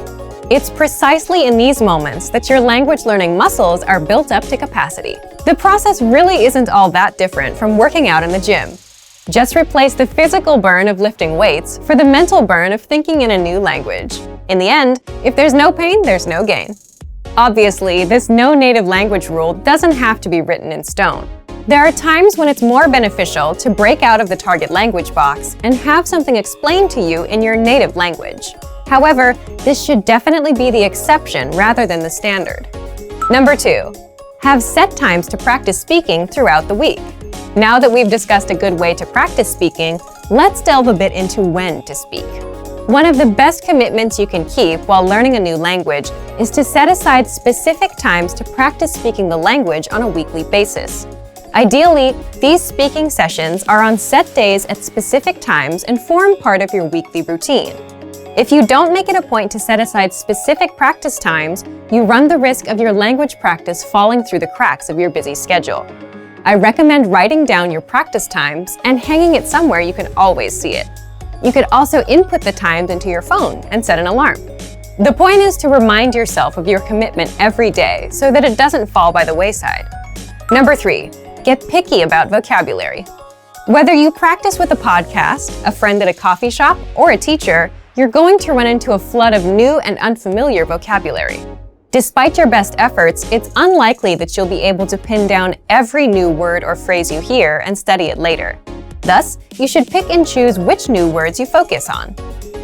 It's precisely in these moments that your language learning muscles are built up to capacity. The process really isn't all that different from working out in the gym. Just replace the physical burn of lifting weights for the mental burn of thinking in a new language. In the end, if there's no pain, there's no gain. Obviously, this no native language rule doesn't have to be written in stone. There are times when it's more beneficial to break out of the target language box and have something explained to you in your native language. However, this should definitely be the exception rather than the standard. Number 2, have set times to practice speaking throughout the week. Now that we've discussed a good way to practice speaking, let's delve a bit into when to speak. One of the best commitments you can keep while learning a new language is to set aside specific times to practice speaking the language on a weekly basis. Ideally, these speaking sessions are on set days at specific times and form part of your weekly routine. If you don't make it a point to set aside specific practice times, you run the risk of your language practice falling through the cracks of your busy schedule. I recommend writing down your practice times and hanging it somewhere you can always see it. You could also input the times into your phone and set an alarm. The point is to remind yourself of your commitment every day so that it doesn't fall by the wayside. Number 3, get picky about vocabulary. Whether you practice with a podcast, a friend at a coffee shop, or a teacher, you're going to run into a flood of new and unfamiliar vocabulary. Despite your best efforts, it's unlikely that you'll be able to pin down every new word or phrase you hear and study it later. Thus, you should pick and choose which new words you focus on.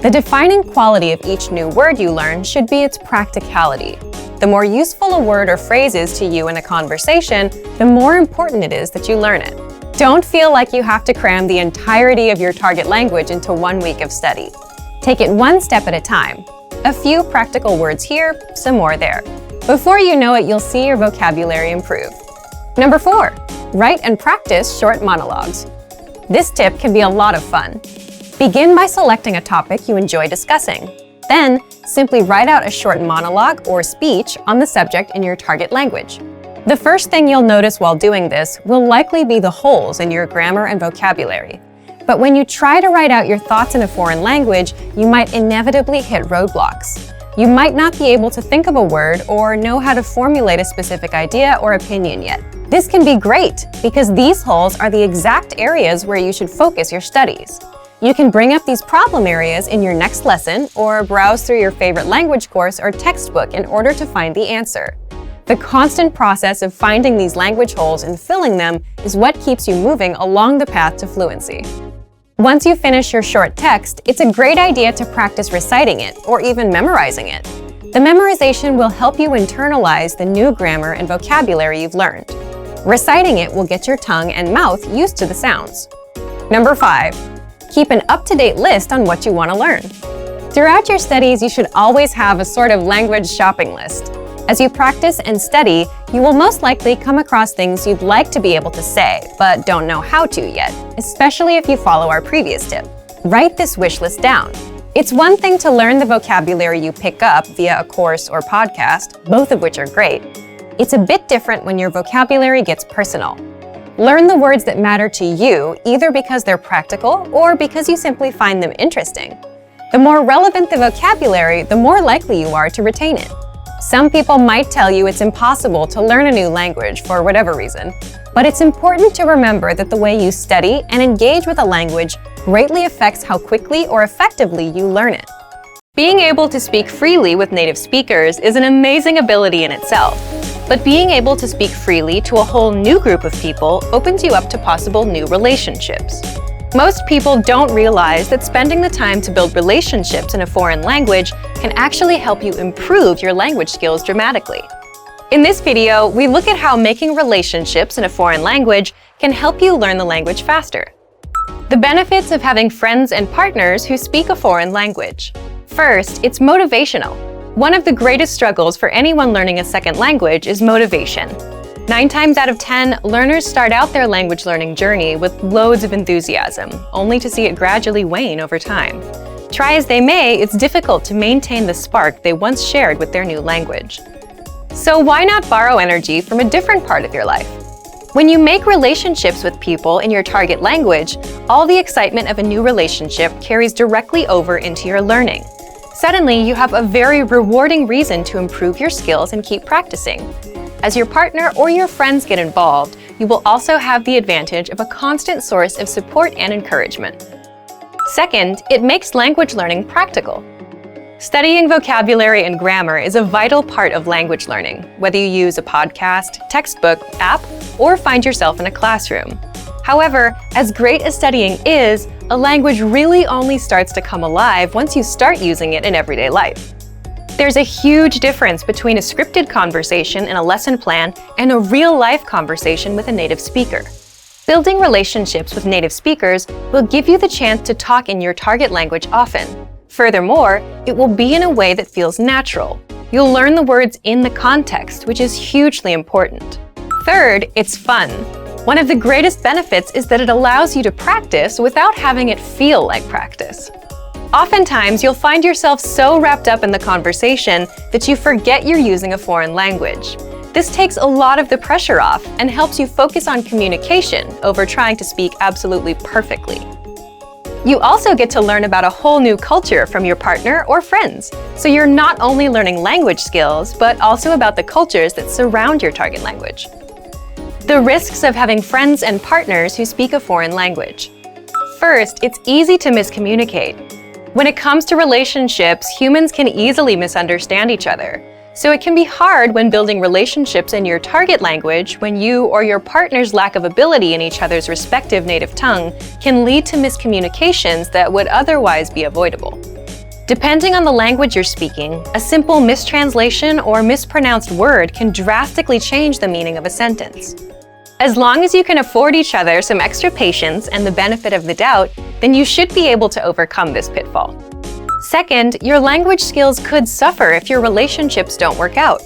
The defining quality of each new word you learn should be its practicality. The more useful a word or phrase is to you in a conversation, the more important it is that you learn it. Don't feel like you have to cram the entirety of your target language into 1 week of study. Take it one step at a time. A few practical words here, some more there. Before you know it, you'll see your vocabulary improve. Number 4, write and practice short monologues. This tip can be a lot of fun. Begin by selecting a topic you enjoy discussing. Then, simply write out a short monologue or speech on the subject in your target language. The first thing you'll notice while doing this will likely be the holes in your grammar and vocabulary. But when you try to write out your thoughts in a foreign language, you might inevitably hit roadblocks. You might not be able to think of a word or know how to formulate a specific idea or opinion yet. This can be great because these holes are the exact areas where you should focus your studies. You can bring up these problem areas in your next lesson or browse through your favorite language course or textbook in order to find the answer. The constant process of finding these language holes and filling them is what keeps you moving along the path to fluency. Once you finish your short text, it's a great idea to practice reciting it or even memorizing it. The memorization will help you internalize the new grammar and vocabulary you've learned. Reciting it will get your tongue and mouth used to the sounds. Number 5, keep an up-to-date list on what you want to learn. Throughout your studies, you should always have a sort of language shopping list. As you practice and study, you will most likely come across things you'd like to be able to say, but don't know how to yet, especially if you follow our previous tip. Write this wish list down. It's one thing to learn the vocabulary you pick up via a course or podcast, both of which are great. It's a bit different when your vocabulary gets personal. Learn the words that matter to you, either because they're practical or because you simply find them interesting. The more relevant the vocabulary, the more likely you are to retain it. Some people might tell you it's impossible to learn a new language for whatever reason, but it's important to remember that the way you study and engage with a language greatly affects how quickly or effectively you learn it. Being able to speak freely with native speakers is an amazing ability in itself, but being able to speak freely to a whole new group of people opens you up to possible new relationships. Most people don't realize that spending the time to build relationships in a foreign language can actually help you improve your language skills dramatically. In this video, we look at how making relationships in a foreign language can help you learn the language faster. The benefits of having friends and partners who speak a foreign language. First, it's motivational. One of the greatest struggles for anyone learning a second language is motivation. 9 times out of 10, learners start out their language learning journey with loads of enthusiasm, only to see it gradually wane over time. Try as they may, it's difficult to maintain the spark they once shared with their new language. So why not borrow energy from a different part of your life? When you make relationships with people in your target language, all the excitement of a new relationship carries directly over into your learning. Suddenly, you have a very rewarding reason to improve your skills and keep practicing. As your partner or your friends get involved, you will also have the advantage of a constant source of support and encouragement. Second, it makes language learning practical. Studying vocabulary and grammar is a vital part of language learning, whether you use a podcast, textbook, app, or find yourself in a classroom. However, as great as studying is, a language really only starts to come alive once you start using it in everyday life. There's a huge difference between a scripted conversation in a lesson plan and a real-life conversation with a native speaker. Building relationships with native speakers will give you the chance to talk in your target language often. Furthermore, it will be in a way that feels natural. You'll learn the words in the context, which is hugely important. Third, it's fun. One of the greatest benefits is that it allows you to practice without having it feel like practice. Oftentimes, you'll find yourself so wrapped up in the conversation that you forget you're using a foreign language. This takes a lot of the pressure off and helps you focus on communication over trying to speak absolutely perfectly. You also get to learn about a whole new culture from your partner or friends, so you're not only learning language skills, but also about the cultures that surround your target language. The risks of having friends and partners who speak a foreign language. First, it's easy to miscommunicate. When it comes to relationships, humans can easily misunderstand each other. So it can be hard when building relationships in your target language when you or your partner's lack of ability in each other's respective native tongue can lead to miscommunications that would otherwise be avoidable. Depending on the language you're speaking, a simple mistranslation or mispronounced word can drastically change the meaning of a sentence. As long as you can afford each other some extra patience and the benefit of the doubt, then you should be able to overcome this pitfall. Second, your language skills could suffer if your relationships don't work out.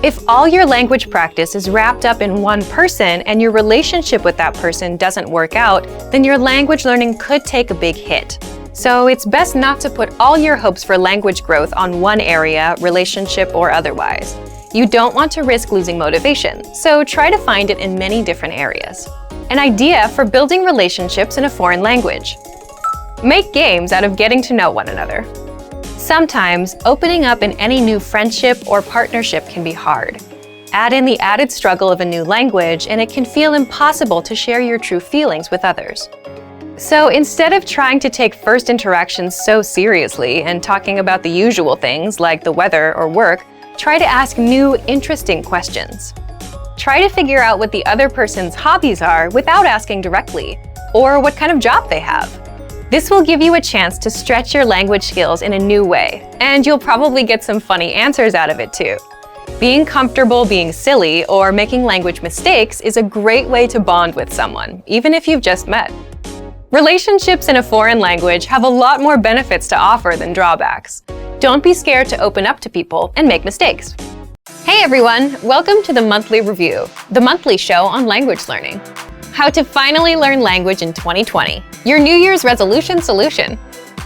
If all your language practice is wrapped up in one person and your relationship with that person doesn't work out, then your language learning could take a big hit. So it's best not to put all your hopes for language growth on one area, relationship or otherwise. You don't want to risk losing motivation, so try to find it in many different areas. An idea for building relationships in a foreign language. Make games out of getting to know one another. Sometimes, opening up in any new friendship or partnership can be hard. Add in the added struggle of a new language, and it can feel impossible to share your true feelings with others. So instead of trying to take first interactions so seriously and talking about the usual things like the weather or work, try to ask new, interesting questions. Try to figure out what the other person's hobbies are without asking directly, or what kind of job they have. This will give you a chance to stretch your language skills in a new way, and you'll probably get some funny answers out of it too. Being comfortable being silly or making language mistakes is a great way to bond with someone, even if you've just met. Relationships in a foreign language have a lot more benefits to offer than drawbacks. Don't be scared to open up to people and make mistakes. Hey everyone, welcome to the Monthly Review, the monthly show on language learning. How to finally learn language in 2020, your New Year's resolution solution.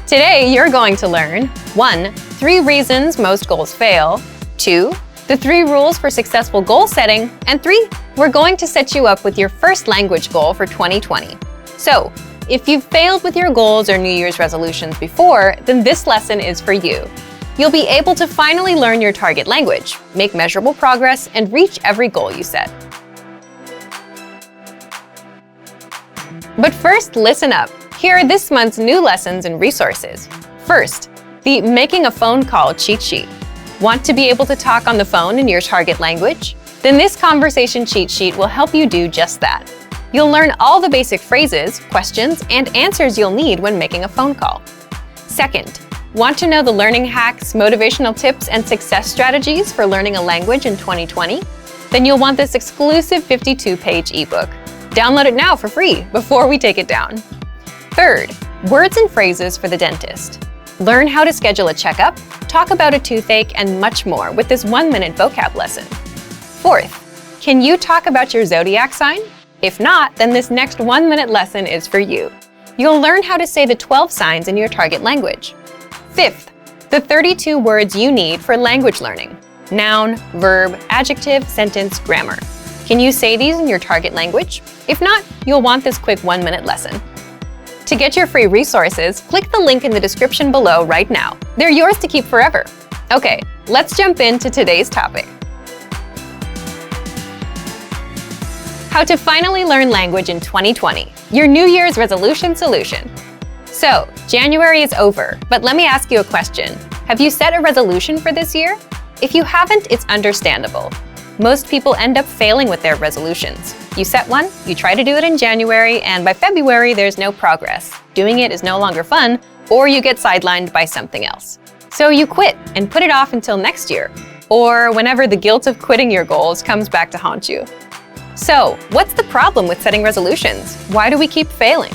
Today, you're going to learn 1. 3 reasons most goals fail, 2. The 3 rules for successful goal setting, and 3. We're going to set you up with your first language goal for 2020. So, if you've failed with your goals or New Year's resolutions before, then this lesson is for you. You'll be able to finally learn your target language, make measurable progress, and reach every goal you set. But first, listen up. Here are this month's new lessons and resources. First, the Making a Phone Call cheat sheet. Want to be able to talk on the phone in your target language? Then this conversation cheat sheet will help you do just that. You'll learn all the basic phrases, questions, and answers you'll need when making a phone call. Second, want to know the learning hacks, motivational tips, and success strategies for learning a language in 2020? Then you'll want this exclusive 52-page ebook. Download it now for free before we take it down. Third, words and phrases for the dentist. Learn how to schedule a checkup, talk about a toothache, and much more with this 1-minute vocab lesson. Fourth, can you talk about your zodiac sign? If not, then this next 1-minute lesson is for you. You'll learn how to say the 12 signs in your target language. Fifth, the 32 words you need for language learning. Noun, verb, adjective, sentence, grammar. Can you say these in your target language? If not, you'll want this quick 1-minute lesson. To get your free resources, click the link in the description below right now. They're yours to keep forever. Okay, let's jump into today's topic. How to finally learn language in 2020, your New Year's resolution solution. So, January is over, but let me ask you a question. Have you set a resolution for this year? If you haven't, it's understandable. Most people end up failing with their resolutions. You set one, you try to do it in January, and by February there's no progress. Doing it is no longer fun, or you get sidelined by something else. So you quit and put it off until next year, or whenever the guilt of quitting your goals comes back to haunt you. So, what's the problem with setting resolutions? Why do we keep failing?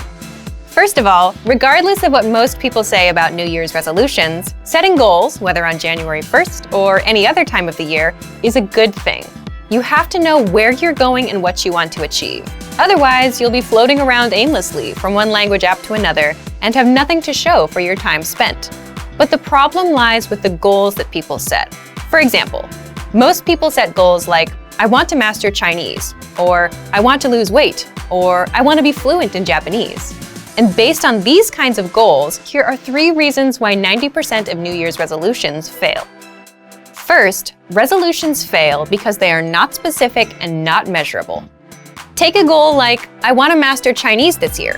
First of all, regardless of what most people say about New Year's resolutions, setting goals, whether on January 1st or any other time of the year, is a good thing. You have to know where you're going and what you want to achieve. Otherwise, you'll be floating around aimlessly from one language app to another and have nothing to show for your time spent. But the problem lies with the goals that people set. For example, most people set goals like, I want to master Chinese, or I want to lose weight, or I want to be fluent in Japanese. And based on these kinds of goals, here are 3 reasons why 90% of New Year's resolutions fail. First, resolutions fail because they are not specific and not measurable. Take a goal like, I want to master Chinese this year.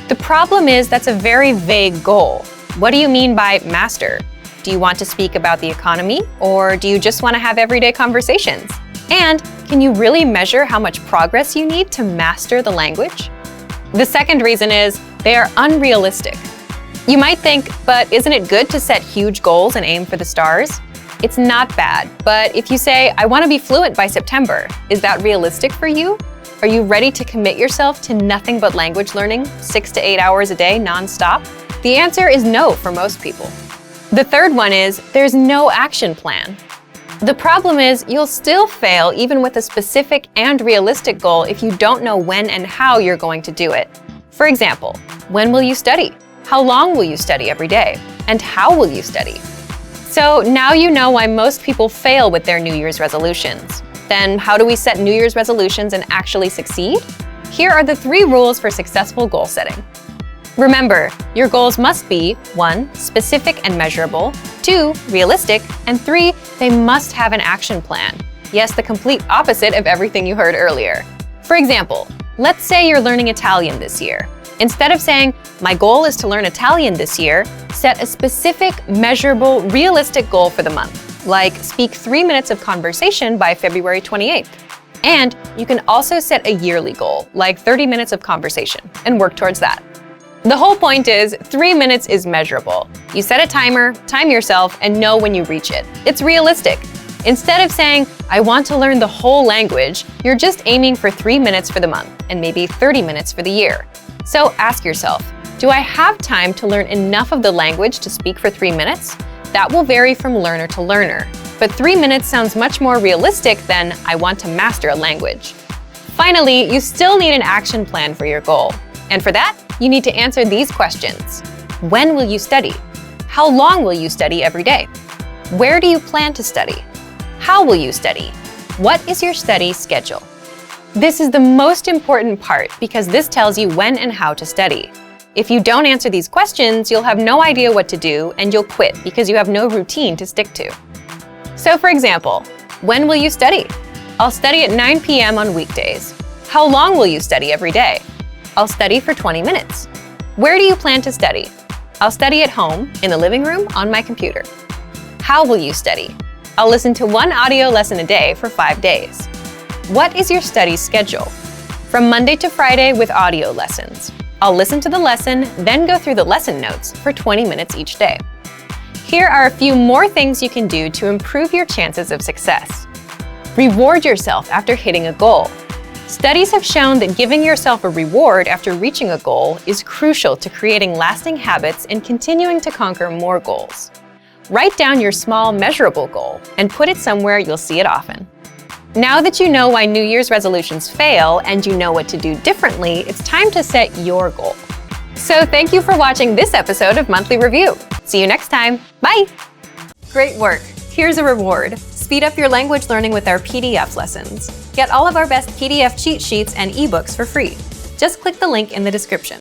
The problem is that's a very vague goal. What do you mean by master? Do you want to speak about the economy, or do you just want to have everyday conversations? And can you really measure how much progress you need to master the language? The second reason is they are unrealistic. You might think, but isn't it good to set huge goals and aim for the stars? It's not bad, but if you say, I want to be fluent by September, is that realistic for you? Are you ready to commit yourself to nothing but language learning, 6 to 8 hours a day non-stop? The answer is no for most people. The third one is there's no action plan. The problem is you'll still fail even with a specific and realistic goal if you don't know when and how you're going to do it. For example, when will you study? How long will you study every day? And how will you study? So now you know why most people fail with their New Year's resolutions. Then how do we set New Year's resolutions and actually succeed? Here are the 3 rules for successful goal setting. Remember, your goals must be 1. Specific and measurable, 2. Realistic, and 3. They must have an action plan. Yes, the complete opposite of everything you heard earlier. For example, let's say you're learning Italian this year. Instead of saying, my goal is to learn Italian this year, set a specific, measurable, realistic goal for the month, like speak 3 minutes of conversation by February 28th. And you can also set a yearly goal, like 30 minutes of conversation, and work towards that. The whole point is 3 minutes is measurable. You set a timer, time yourself, and know when you reach it. It's realistic. Instead of saying, I want to learn the whole language, you're just aiming for 3 minutes for the month, and maybe 30 minutes for the year. So ask yourself, do I have time to learn enough of the language to speak for 3 minutes? That will vary from learner to learner. But 3 minutes sounds much more realistic than, I want to master a language. Finally, you still need an action plan for your goal. And for that, you need to answer these questions. When will you study? How long will you study every day? Where do you plan to study? How will you study? What is your study schedule? This is the most important part because this tells you when and how to study. If you don't answer these questions, you'll have no idea what to do and you'll quit because you have no routine to stick to. So for example, when will you study? I'll study at 9 p.m. on weekdays. How long will you study every day? I'll study for 20 minutes. Where do you plan to study? I'll study at home, in the living room, on my computer. How will you study? I'll listen to 1 audio lesson a day for 5 days. What is your study schedule? From Monday to Friday with audio lessons. I'll listen to the lesson, then go through the lesson notes for 20 minutes each day. Here are a few more things you can do to improve your chances of success. Reward yourself after hitting a goal. Studies have shown that giving yourself a reward after reaching a goal is crucial to creating lasting habits and continuing to conquer more goals. Write down your small, measurable goal and put it somewhere you'll see it often. Now that you know why New Year's resolutions fail and you know what to do differently, it's time to set your goal. So thank you for watching this episode of Monthly Review. See you next time. Bye! Great work! Here's a reward. Speed up your language learning with our PDF lessons. Get all of our best PDF cheat sheets and ebooks for free. Just click the link in the description.